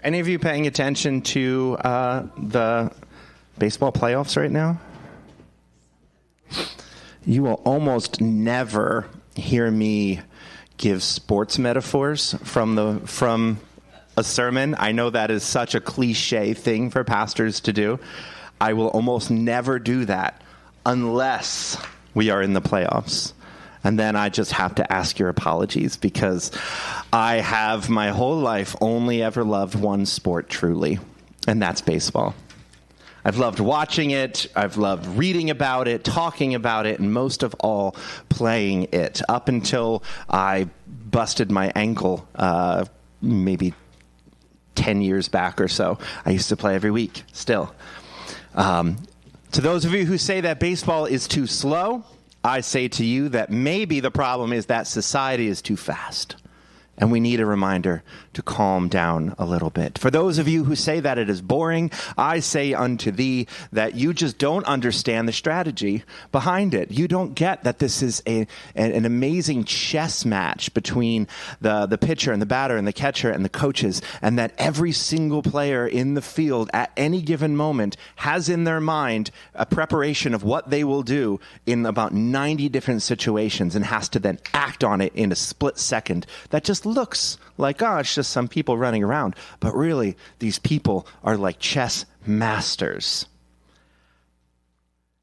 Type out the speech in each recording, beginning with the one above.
Any of you paying attention to the baseball playoffs right now? You will almost never hear me give sports metaphors from a sermon. I know that is such a cliche thing for pastors to do. I will almost never do that unless we are in the playoffs. And then I just have to ask your apologies because I have my whole life only ever loved one sport truly, and that's baseball. I've loved watching it, I've loved reading about it, talking about it, and most of all, playing it. Up until I busted my ankle maybe 10 years back or so. I used to play every week still. To those of you who say that baseball is too slow, I say to you that maybe the problem is that society is too fast, and we need a reminder to calm down a little bit. For those of you who say that it is boring, I say unto thee that you just don't understand the strategy behind it. You don't get that this is an amazing chess match between the pitcher and the batter and the catcher and the coaches, and that every single player in the field at any given moment has in their mind a preparation of what they will do in about 90 different situations and has to then act on it in a split second. That just looks like, oh, it's just some people running around. But really, these people are like chess masters.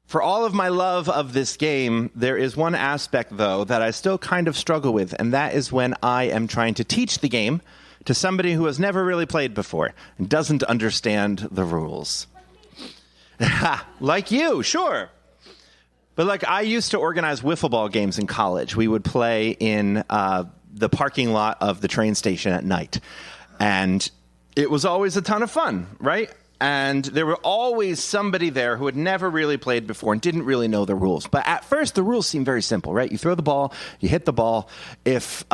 For all of my love of this game, there is one aspect, though, that I still kind of struggle with, and that is when I am trying to teach the game to somebody who has never really played before and doesn't understand the rules. Like you, sure. But like I used to organize wiffle ball games in college. We would play in the parking lot of the train station at night. And it was always a ton of fun, right? And there were always somebody there who had never really played before and didn't really know the rules. But at first, the rules seem very simple, right? You throw the ball, you hit the ball. If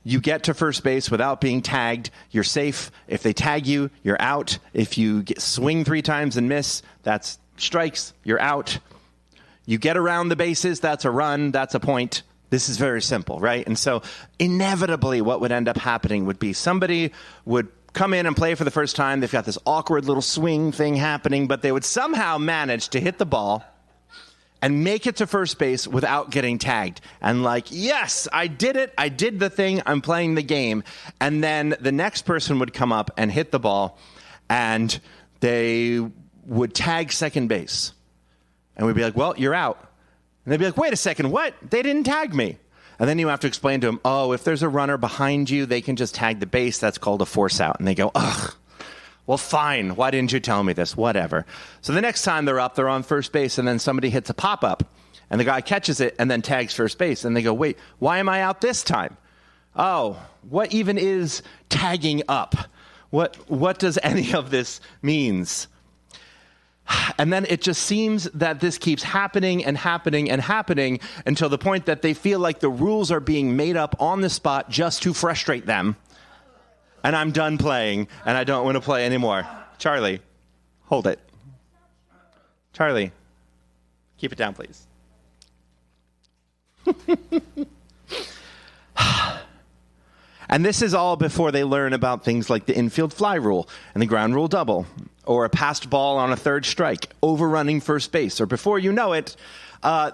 you get to first base without being tagged, you're safe. If they tag you, you're out. If you swing 3 times and miss, that's strikes, you're out. You get around the bases, that's a run, that's a point. This is very simple, right? And so inevitably what would end up happening would be somebody would come in and play for the first time. They've got this awkward little swing thing happening, but they would somehow manage to hit the ball and make it to first base without getting tagged. And like, yes, I did it. I did the thing. I'm playing the game. And then the next person would come up and hit the ball, and they would tag second base. And we'd be like, well, you're out. And they'd be like, wait a second, what? They didn't tag me. And then you have to explain to them, oh, if there's a runner behind you, they can just tag the base. That's called a force out. And they go, ugh, well, fine. Why didn't you tell me this? Whatever. So the next time they're up, they're on first base, and then somebody hits a pop-up, and the guy catches it and then tags first base. And they go, wait, why am I out this time? Oh, what even is tagging up? What does any of this means? And then it just seems that this keeps happening and happening and happening until the point that they feel like the rules are being made up on the spot just to frustrate them. And I'm done playing, and I don't want to play anymore. Charlie, hold it. Charlie, keep it down, please. And this is all before they learn about things like the infield fly rule and the ground rule double, or a passed ball on a third strike, overrunning first base. Or before you know it,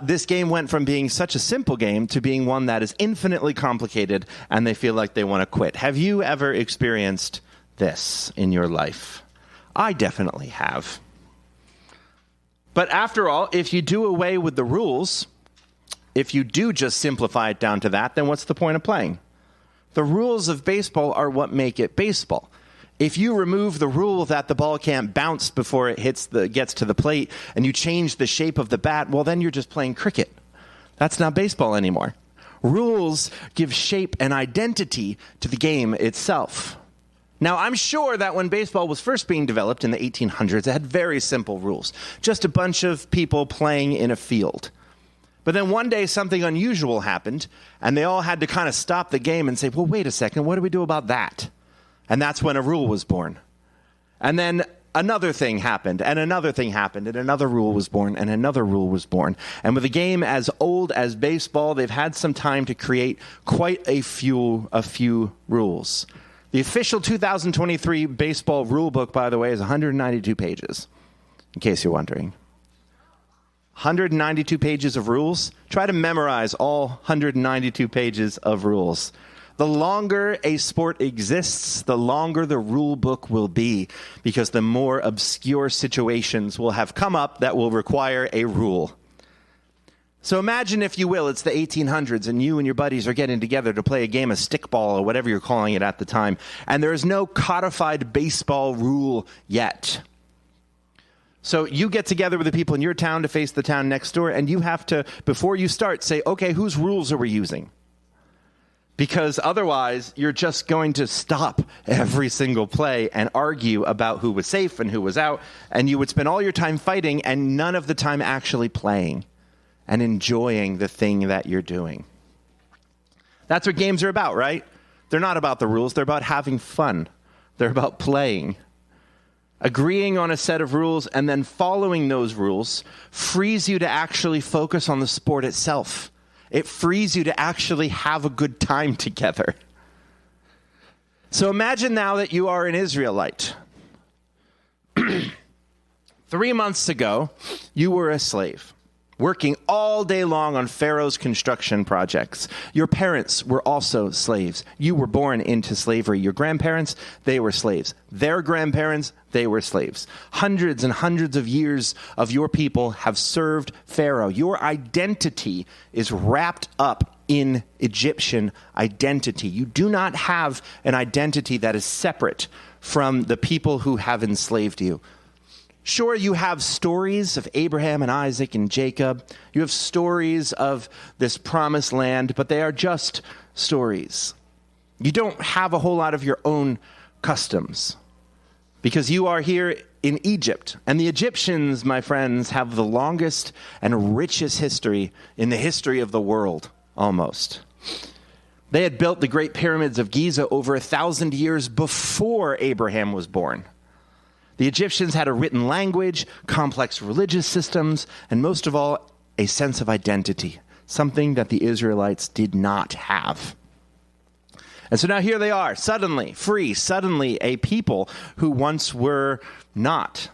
this game went from being such a simple game to being one that is infinitely complicated, and they feel like they want to quit. Have you ever experienced this in your life? I definitely have. But after all, if you do away with the rules, if you do just simplify it down to that, then what's the point of playing? The rules of baseball are what make it baseball. If you remove the rule that the ball can't bounce before it gets to the plate, and you change the shape of the bat, well, then you're just playing cricket. That's not baseball anymore. Rules give shape and identity to the game itself. Now, I'm sure that when baseball was first being developed in the 1800s, it had very simple rules. Just a bunch of people playing in a field. But then one day something unusual happened, and they all had to kind of stop the game and say, well, wait a second, what do we do about that? And that's when a rule was born. And then another thing happened, and another thing happened, and another rule was born, and another rule was born. And with a game as old as baseball, they've had some time to create quite a few rules. The official 2023 baseball rule book, by the way, is 192 pages, in case you're wondering. 192 pages of rules. Try to memorize all 192 pages of rules. The longer a sport exists, the longer the rule book will be, because the more obscure situations will have come up that will require a rule. So imagine, if you will, it's the 1800s and you and your buddies are getting together to play a game of stickball or whatever you're calling it at the time, and there is no codified baseball rule yet. So you get together with the people in your town to face the town next door, and you have to, before you start, say, okay, whose rules are we using? Because otherwise, you're just going to stop every single play and argue about who was safe and who was out, and you would spend all your time fighting and none of the time actually playing and enjoying the thing that you're doing. That's what games are about, right? They're not about the rules. They're about having fun. They're about playing. Agreeing on a set of rules and then following those rules frees you to actually focus on the sport itself. It frees you to actually have a good time together. So imagine now that you are an Israelite. 3 months ago, you were a slave, working all day long on Pharaoh's construction projects. Your parents were also slaves. You were born into slavery. Your grandparents, they were slaves. Their grandparents, they were slaves. Hundreds and hundreds of years of your people have served Pharaoh. Your identity is wrapped up in Egyptian identity. You do not have an identity that is separate from the people who have enslaved you. Sure, you have stories of Abraham and Isaac and Jacob. You have stories of this promised land, but they are just stories. You don't have a whole lot of your own customs because you are here in Egypt. And the Egyptians, my friends, have the longest and richest history in the history of the world, almost. They had built the Great Pyramids of Giza over 1,000 years before Abraham was born. The Egyptians had a written language, complex religious systems, and most of all, a sense of identity, something that the Israelites did not have. And so now here they are, suddenly free, suddenly a people who once were not.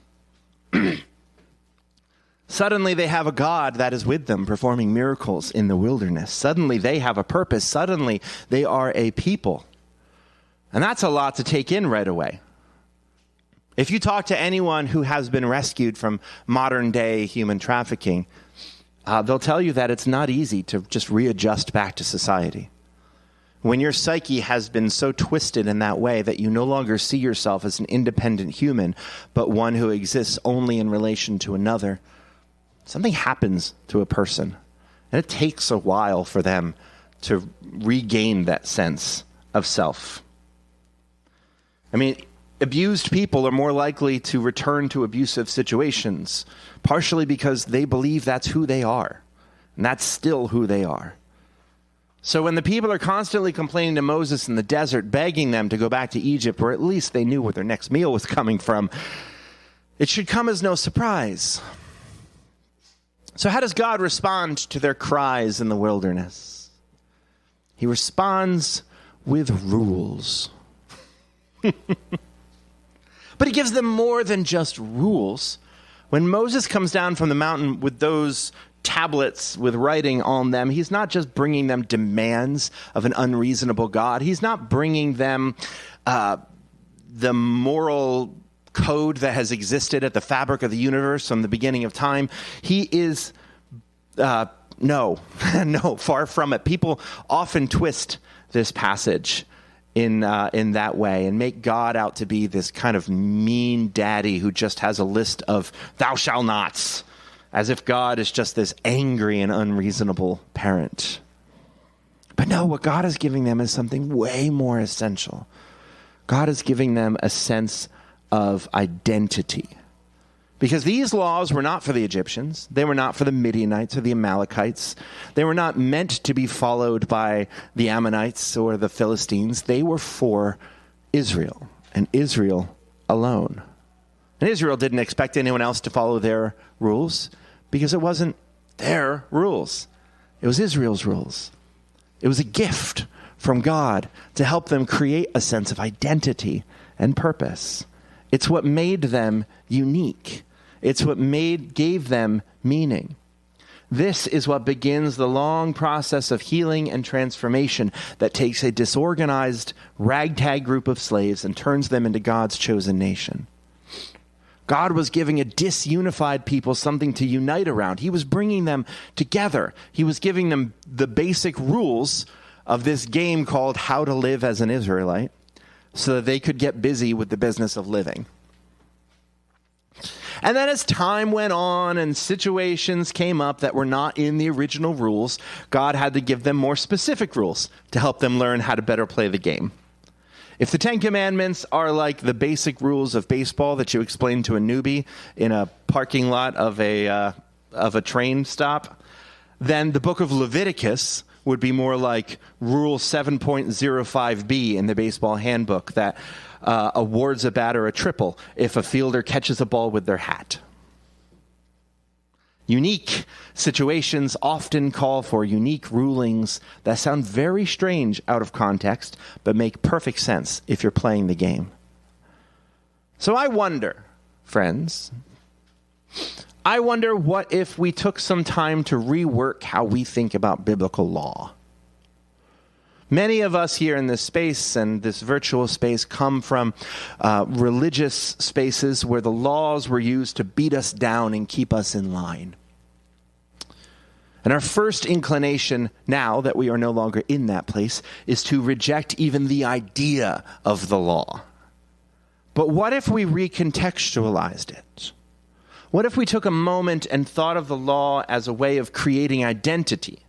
Suddenly they have a God that is with them, performing miracles in the wilderness. Suddenly they have a purpose. Suddenly they are a people. And that's a lot to take in right away. If you talk to anyone who has been rescued from modern-day human trafficking, they'll tell you that it's not easy to just readjust back to society. When your psyche has been so twisted in that way that you no longer see yourself as an independent human, but one who exists only in relation to another, something happens to a person. And it takes a while for them to regain that sense of self. I mean, abused people are more likely to return to abusive situations, partially because they believe that's who they are, and that's still who they are. So when the people are constantly complaining to Moses in the desert, begging them to go back to Egypt, or at least they knew where their next meal was coming from, it should come as no surprise. So how does God respond to their cries in the wilderness? He responds with rules. But he gives them more than just rules. When Moses comes down from the mountain with those tablets with writing on them, he's not just bringing them demands of an unreasonable God. He's not bringing them the moral code that has existed at the fabric of the universe from the beginning of time. He is, no, far from it. People often twist this passage in that way and make God out to be this kind of mean daddy who just has a list of thou shalt nots, as if God is just this angry and unreasonable parent. But no, what God is giving them is something way more essential. God is giving them a sense of identity. Because these laws were not for the Egyptians. They were not for the Midianites or the Amalekites. They were not meant to be followed by the Ammonites or the Philistines. They were for Israel, and Israel alone. And Israel didn't expect anyone else to follow their rules because it wasn't their rules. It was Israel's rules. It was a gift from God to help them create a sense of identity and purpose. It's what made them unique. It's what gave them meaning. This is what begins the long process of healing and transformation that takes a disorganized, ragtag group of slaves and turns them into God's chosen nation. God was giving a disunified people something to unite around. He was bringing them together. He was giving them the basic rules of this game called How to Live as an Israelite so that they could get busy with the business of living. And then as time went on and situations came up that were not in the original rules, God had to give them more specific rules to help them learn how to better play the game. If the 10 Commandments are like the basic rules of baseball that you explain to a newbie in a parking lot of a train stop, then the book of Leviticus would be more like Rule 7.05b in the baseball handbook that awards a batter a triple if a fielder catches a ball with their hat. Unique situations often call for unique rulings that sound very strange out of context, but make perfect sense if you're playing the game. So I wonder, friends, what if we took some time to rework how we think about biblical law? Many of us here in this space and this virtual space come from religious spaces where the laws were used to beat us down and keep us in line. And our first inclination now that we are no longer in that place is to reject even the idea of the law. But what if we recontextualized it? What if we took a moment and thought of the law as a way of creating identity?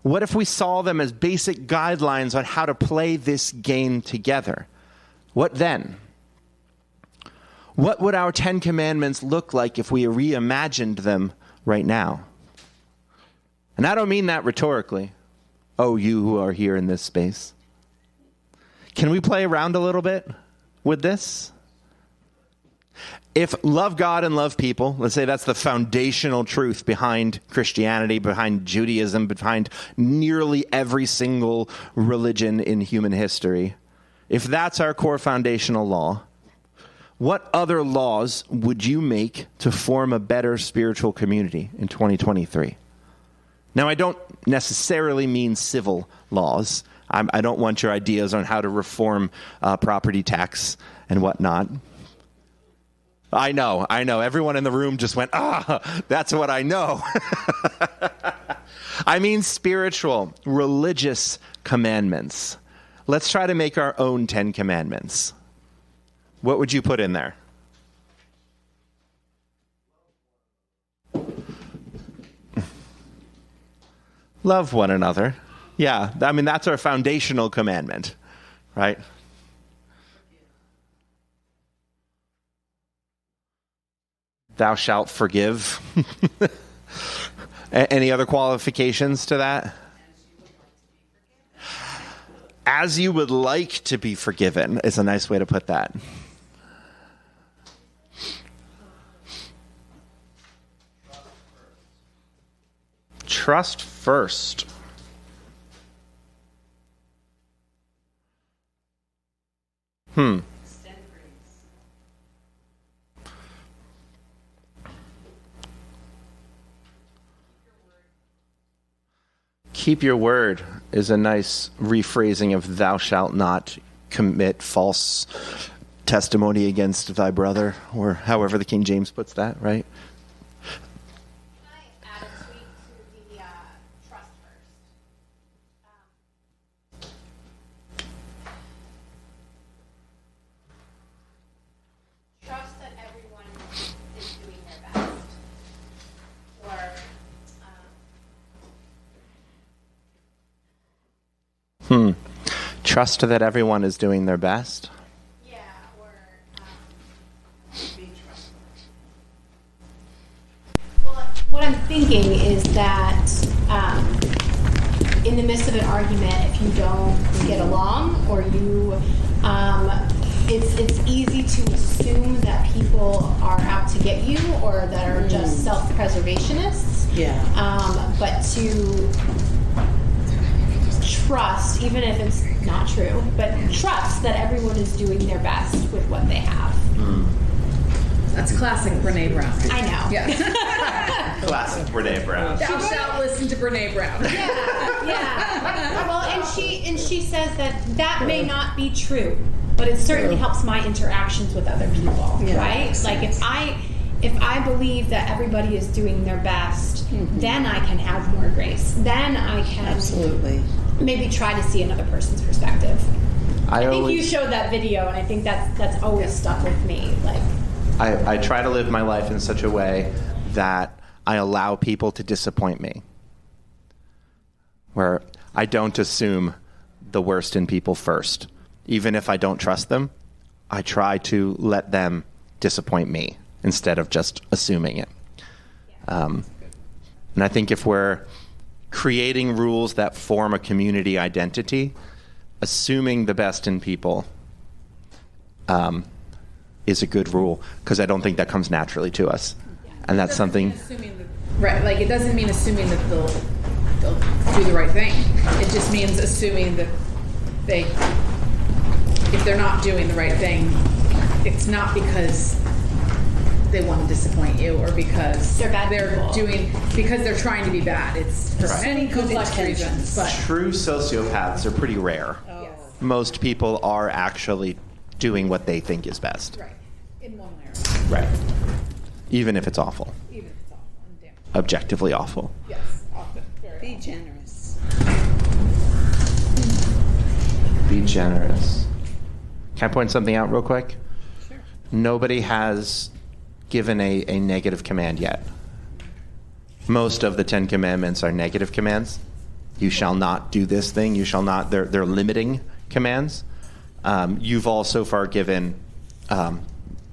What if we saw them as basic guidelines on how to play this game together? What then? What would our 10 Commandments look like if we reimagined them right now? And I don't mean that rhetorically. Oh, you who are here in this space. Can we play around a little bit with this? If love God and love people, let's say that's the foundational truth behind Christianity, behind Judaism, behind nearly every single religion in human history. If that's our core foundational law, what other laws would you make to form a better spiritual community in 2023? Now, I don't necessarily mean civil laws. I don't want your ideas on how to reform property tax and whatnot. I know. Everyone in the room just went, that's what I know. I mean spiritual, religious commandments. Let's try to make our own 10 Commandments. What would you put in there? Love one another. Yeah, I mean, that's our foundational commandment, right? Thou shalt forgive. Any other qualifications to that? As you would like to be forgiven is a nice way to put that. Trust first. Keep your word is a nice rephrasing of thou shalt not commit false testimony against thy brother, or however the King James puts that, right? Can I add a tweak to the trust first? Trust that everyone is doing their best. Trust that everyone is doing their best. Yeah, or be trustworthy. Well, what I'm thinking is that in the midst of an argument, if you don't get along, or you, it's easy to assume that people are out to get you, or that are just self-preservationists. Yeah. But to trust, even if it's not true, but trust that everyone is doing their best with what they have. That's classic Brene Brown. I know. Yeah. Classic Brene Brown. Thou shalt listen to Brene Brown. Yeah. Well, and she says that may not be true, but it certainly helps my interactions with other people, right? Like if I believe that everybody is doing their best, then I can have more grace. Then I can maybe try to see another person's perspective. I think you showed that video, and I think that's always stuck with me. Like I try to live my life in such a way that I allow people to disappoint me, where I don't assume the worst in people first. Even if I don't trust them, I try to let them disappoint me instead of just assuming it. And I think if we're creating rules that form a community identity, assuming the best in people is a good rule, because I don't think that comes naturally to us. And that's something... Right, like it doesn't mean assuming that they'll do the right thing. It just means assuming that if they're not doing the right thing, it's not because they want to disappoint you or because because they're trying to be bad. It's for many complex reasons. But true sociopaths are pretty rare. Yes. Most people are actually doing what they think is best. Right. In one way. Right. Even if it's awful. Even if it's awful. And damn. Objectively awful. Yes, often. Be generous. Be generous. Can I point something out real quick? Sure. Nobody has given a negative command yet. Most of the 10 commandments are negative commands. You shall not do this thing. You shall not. They're limiting commands. You've all so far given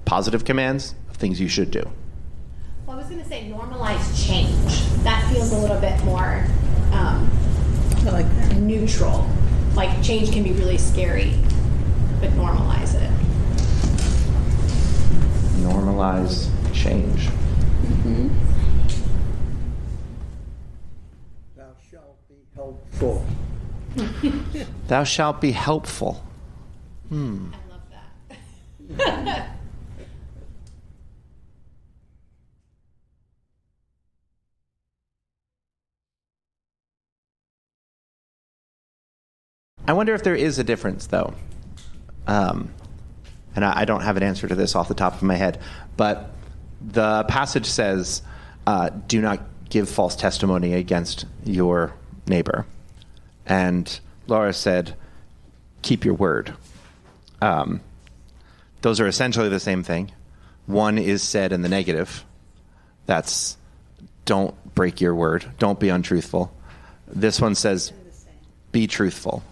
positive commands of things you should do. Well, I was going to say normalize change. That feels a little bit more I like that. neutral. Like change can be really scary, but normalize it. Normalize change. Mm-hmm. Thou shalt be helpful. Thou shalt be helpful. I love that. I wonder if there is a difference, though. And I don't have an answer to this off the top of my head, but the passage says, do not give false testimony against your neighbor. And Laura said, keep your word. Those are essentially the same thing. One is said in the negative. That's don't break your word. Don't be untruthful. This one says, be truthful.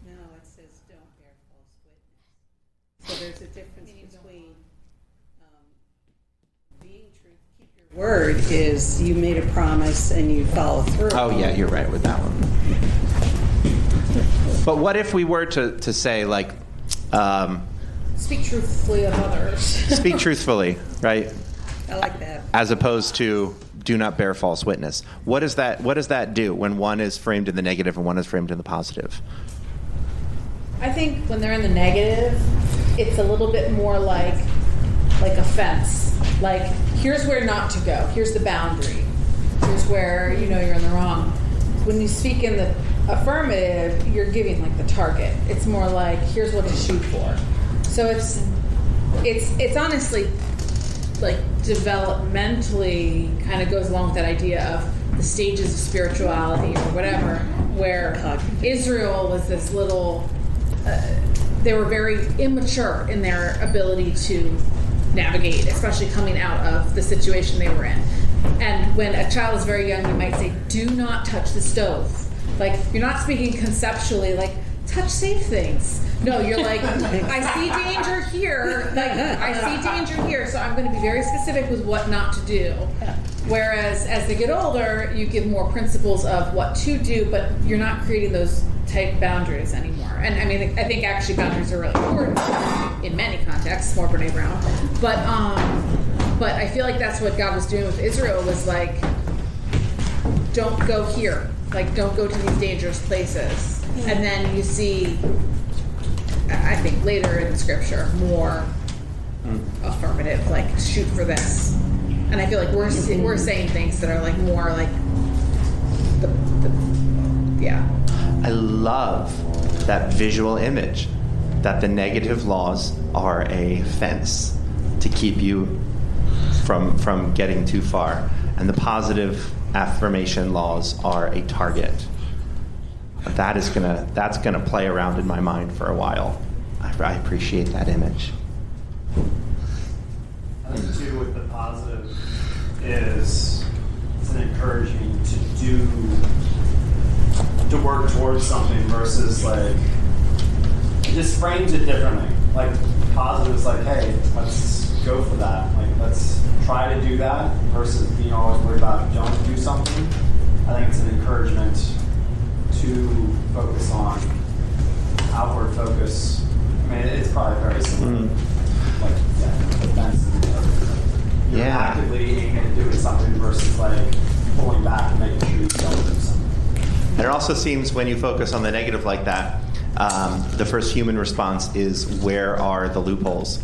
No, it says don't bear false witness. So there's a difference between being truthful. Keep your word is you made a promise and you follow through. Oh, yeah, you're right with that one. But what if we were to say, like... speak truthfully of others. speak truthfully, right? I like that. As opposed to do not bear false witness. What does that do when one is framed in the negative and one is framed in the positive? I think when they're in the negative, it's a little bit more like a fence. Like, here's where not to go. Here's the boundary. Here's where, you're in the wrong. When you speak in the affirmative, you're giving, like, the target. It's more like, here's what to shoot for. So it's honestly, like, developmentally kind of goes along with that idea of the stages of spirituality or whatever, where Israel was this little... they were very immature in their ability to navigate, especially coming out of the situation they were in. And when a child is very young, you might say, do not touch the stove. Like, you're not speaking conceptually, like, touch safe things. No, you're like, I see danger here. Like, I see danger here, so I'm going to be very specific with what not to do. Whereas, as they get older, you give more principles of what to do, but you're not creating those tight boundaries anymore. And I mean, I think actually boundaries are really important in many contexts, more Brene Brown. But I feel like that's what God was doing with Israel, was like, don't go here. Like, don't go to these dangerous places. And then you see, I think later in scripture, more affirmative, like shoot for this. And I feel like we're saying things that are like more like yeah. I love that visual image that the negative laws are a fence to keep you from getting too far, and the positive affirmation laws are a target. That's gonna play around in my mind for a while. I appreciate that image. I think too with the positive is it's an encouraging to work towards something versus like it just frames it differently. Like positive is like, hey, let's go for that. Like let's try to do that versus being always worried about don't do something. I think it's an encouragement to focus on outward focus. I mean, it's probably very similar. Like, defense and you're actively aiming at doing something versus like pulling back and making sure you don't do something. And it also seems when you focus on the negative like that, the first human response is, where are the loopholes?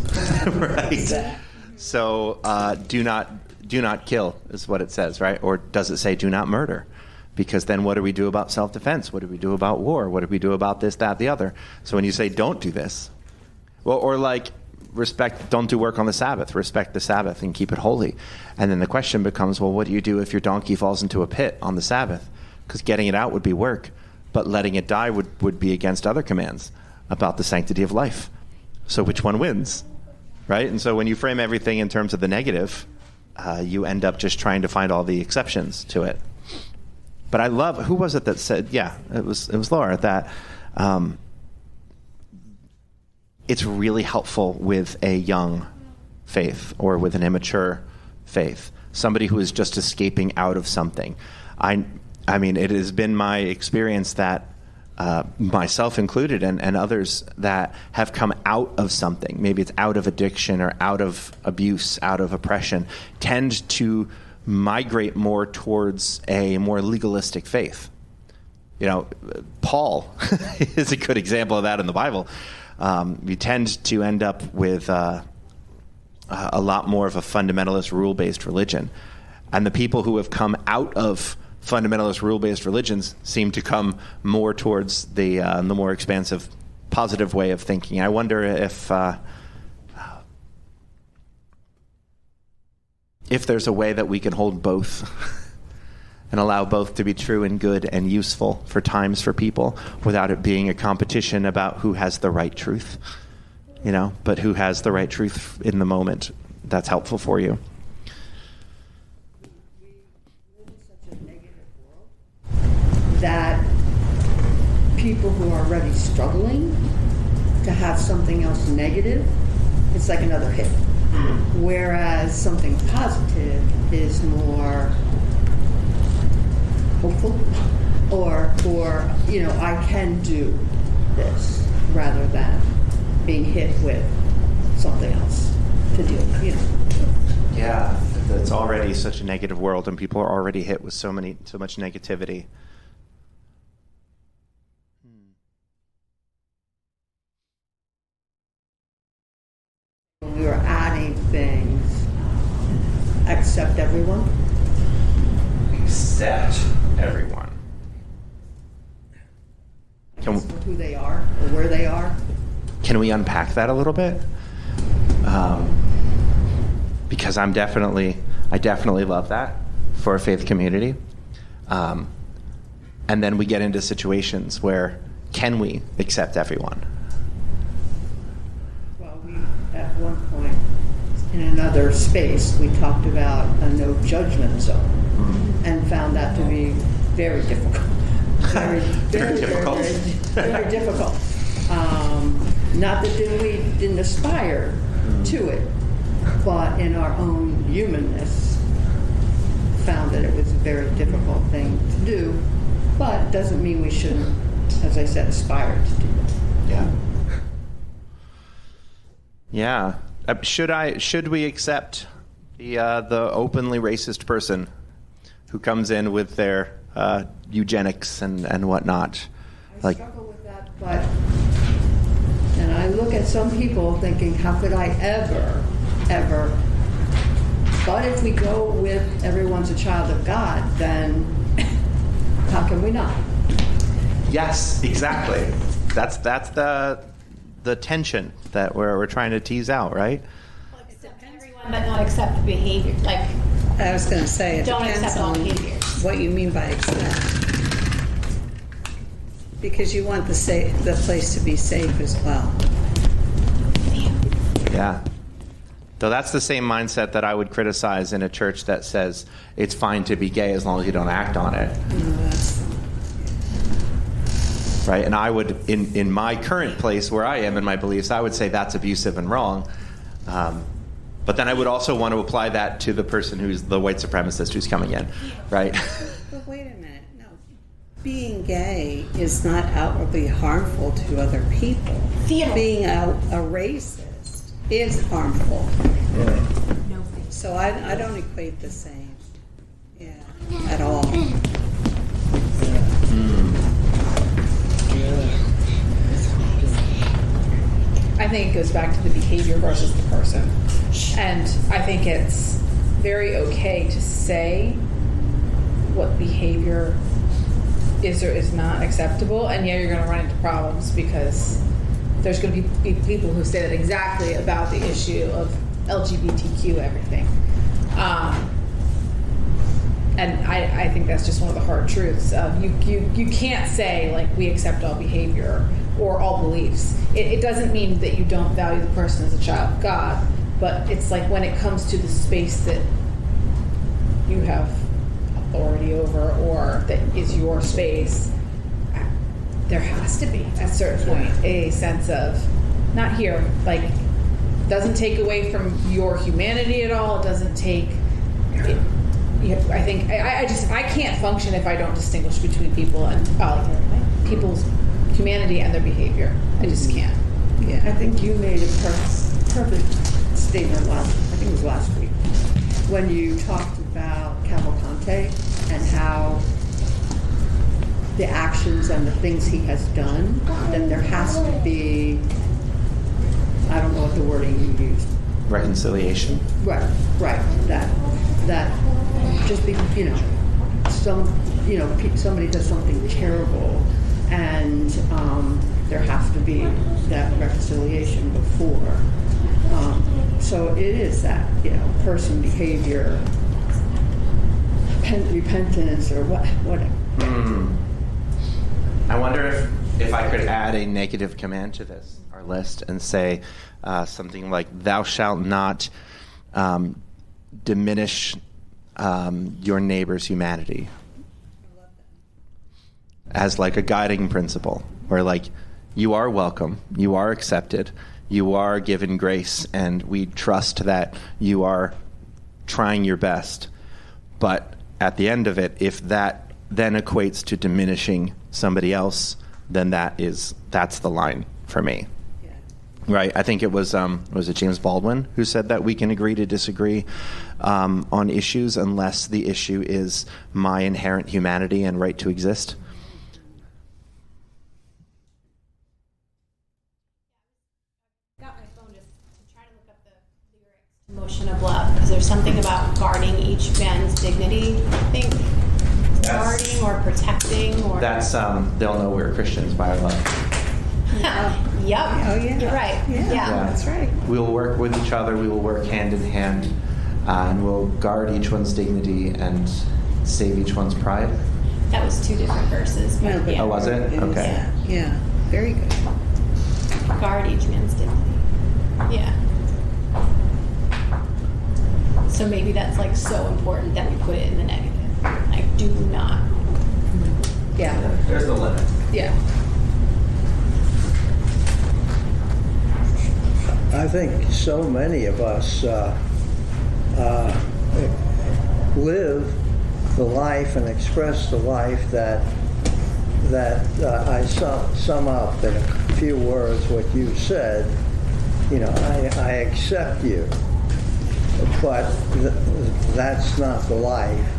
Right? So do not kill is what it says, right? Or does it say do not murder? Because then what do we do about self-defense? What do we do about war? What do we do about this, that, the other? So when you say don't do this, well, or like don't do work on the Sabbath, respect the Sabbath and keep it holy. And then the question becomes, well, what do you do if your donkey falls into a pit on the Sabbath? Because getting it out would be work, but letting it die would be against other commands about the sanctity of life. So which one wins, right? And so when you frame everything in terms of the negative, you end up just trying to find all the exceptions to it. But I love, who was it that said, it was Laura, that it's really helpful with a young faith or with an immature faith, somebody who is just escaping out of something. I mean, it has been my experience that myself included and others that have come out of something, maybe it's out of addiction or out of abuse, out of oppression, tend to migrate more towards a more legalistic faith. You know, Paul is a good example of that in the Bible. You tend to end up with a lot more of a fundamentalist, rule-based religion. And the people who have come out of fundamentalist, rule-based religions seem to come more towards the more expansive, positive way of thinking. I wonder if there's a way that we can hold both and allow both to be true and good and useful for times for people without it being a competition about who has the right truth, but who has the right truth in the moment that's helpful for you. We live in such a negative world that people who are already struggling to have something else negative, it's like another hit. Whereas something positive is more hopeful, or I can do this, rather than being hit with something else to deal with. Yeah, it's already such a negative world, and people are already hit with so much negativity. We were adding things, accept everyone. Accept everyone. For who they are or where they are. Can we unpack that a little bit? Because I definitely love that for a faith community. And then we get into situations where can we accept everyone? Well, at one point in another space, we talked about a no judgment zone, and found that to be very difficult. Very difficult. Very difficult. Not that we didn't aspire to it, but in our own humanness, found that it was a very difficult thing to do. But it doesn't mean we shouldn't, as I said, aspire to do it. Yeah. Should we accept the openly racist person who comes in with their eugenics and whatnot? I Like, struggle with that, but, and I look at some people thinking, how could I ever, but if we go with everyone's a child of God, then how can we not? yes, exactly. That's the tension that we're trying to tease out, right? Accept everyone, but not accept the behavior. Like, I was going to say, it don't depends accept all on behaviors. what you mean by accept. Because you want the place to be safe as well. Yeah. Though that's the same mindset that I would criticize in a church that says it's fine to be gay as long as you don't act on it. Right? And I would, in my current place where I am in my beliefs, I would say that's abusive and wrong. But then I would also want to apply that to the person who's the white supremacist who's coming in, right? But wait a minute, no. Being gay is not outwardly harmful to other people. Theodore. Being a racist is harmful. So I don't equate the same. Yeah, at all. I think it goes back to the behavior versus the person. And I think it's very okay to say what behavior is or is not acceptable. And yeah, you're going to run into problems because there's going to be people who say that exactly about the issue of LGBTQ everything. And I think that's just one of the hard truths. You can't say, like, we accept all behavior or all beliefs. It doesn't mean that you don't value the person as a child of God, but it's like when it comes to the space that you have authority over or that is your space, there has to be, at a certain point, a sense of, not here, like, doesn't take away from your humanity at all. It doesn't take... I think I can't function if I don't distinguish between people and people's humanity and their behavior. I just can't. Yeah, I think you made a perfect statement I think it was last week, when you talked about Cavalcante and how the actions and the things he has done, then there has to be, I don't know what the wording you used. Reconciliation. Right. That just be, somebody does something terrible, and there has to be that reconciliation before. So it is that, person behavior, repentance, or whatever. I wonder if I could add a negative command to this, our list, and say something like, thou shalt not diminish your neighbor's humanity, as like a guiding principle, where like you are welcome, you are accepted, you are given grace, and we trust that you are trying your best. But at the end of it, if that then equates to diminishing somebody else, then that's the line for me. Right, I think it was it James Baldwin who said that we can agree to disagree on issues unless the issue is my inherent humanity and right to exist. I got my phone just to try to look up the lyrics to Motion of Love, because there's something about guarding each man's dignity, I think. Guarding or protecting or... That's, they'll know we're Christians by our love. Yep. Oh, yeah. You're right. Yeah. That's right. We will work with each other, we will work hand in hand, and we'll guard each one's dignity and save each one's pride. That was two different verses. But No, but- yeah. Oh, was it? Okay. Yeah. Very good. Guard each man's dignity. Yeah. So maybe that's like so important that we put it in the negative. Like, do not. Yeah. There's the limit. Yeah. I think so many of us live the life and express the life that I sum up in a few words what you said. I accept you, but that's not the life.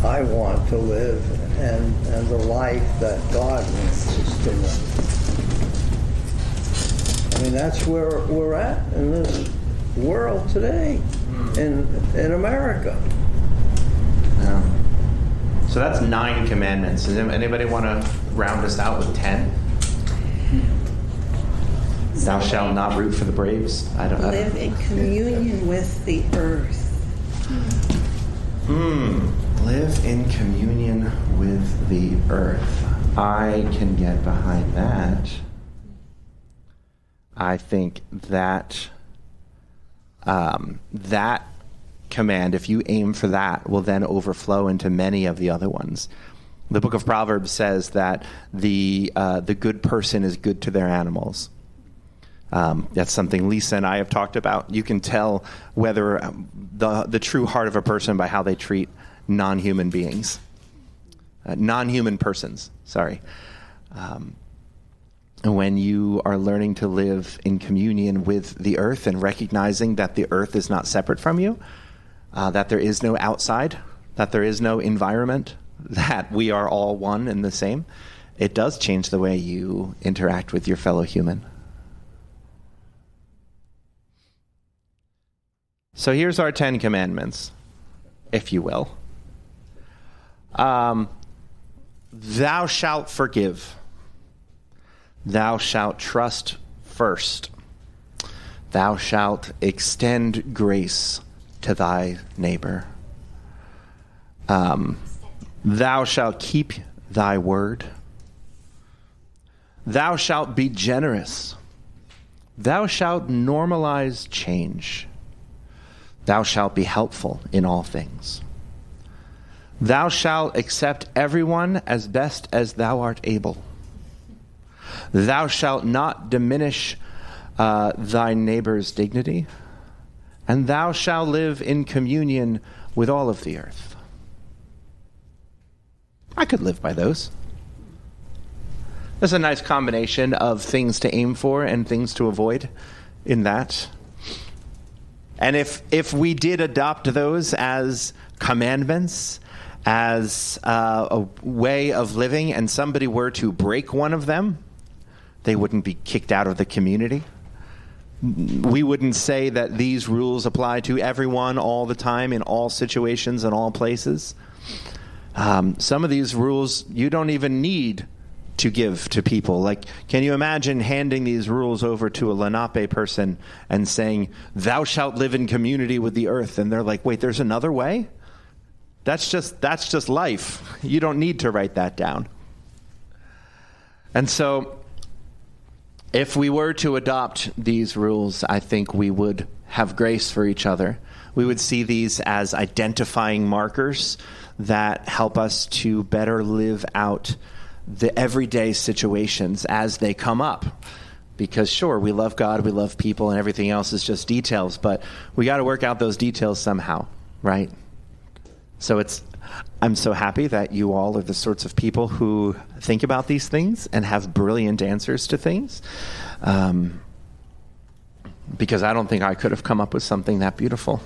I want to live and the life that God wants us to live. I mean, that's where we're at in this world today, in America. Yeah. So that's 9 commandments. Does anybody want to round us out with 10? Thou shalt not root for the Braves. I don't know. Live in communion with the earth. Live in communion with the earth. I can get behind that. I think that that command, if you aim for that, will then overflow into many of the other ones. The book of Proverbs says that the good person is good to their animals. That's something Lisa and I have talked about. You can tell whether the true heart of a person by how they treat non-human beings. Non-human persons, sorry. When you are learning to live in communion with the earth and recognizing that the earth is not separate from you, that there is no outside, that there is no environment, that we are all one and the same, it does change the way you interact with your fellow human. So here's our 10 commandments, if you will. Thou shalt forgive. Thou shalt trust first. Thou shalt extend grace to thy neighbor. Thou shalt keep thy word. Thou shalt be generous. Thou shalt normalize change. Thou shalt be helpful in all things. Thou shalt accept everyone as best as thou art able. Thou shalt not diminish thy neighbor's dignity. And thou shalt live in communion with all of the earth. I could live by those. There's a nice combination of things to aim for and things to avoid in that. And if we did adopt those as commandments, as a way of living, and somebody were to break one of them, they wouldn't be kicked out of the community. We wouldn't say that these rules apply to everyone all the time, in all situations, in all places. Some of these rules you don't even need to give to people. Like, can you imagine handing these rules over to a Lenape person and saying, thou shalt live in community with the earth? And they're like, wait, there's another way? That's just life. You don't need to write that down. And so if we were to adopt these rules, I think we would have grace for each other. We would see these as identifying markers that help us to better live out the everyday situations as they come up. Because sure, we love God, we love people, and everything else is just details, but we got to work out those details somehow, right? So I'm so happy that you all are the sorts of people who think about these things and have brilliant answers to things. Because I don't think I could have come up with something that beautiful.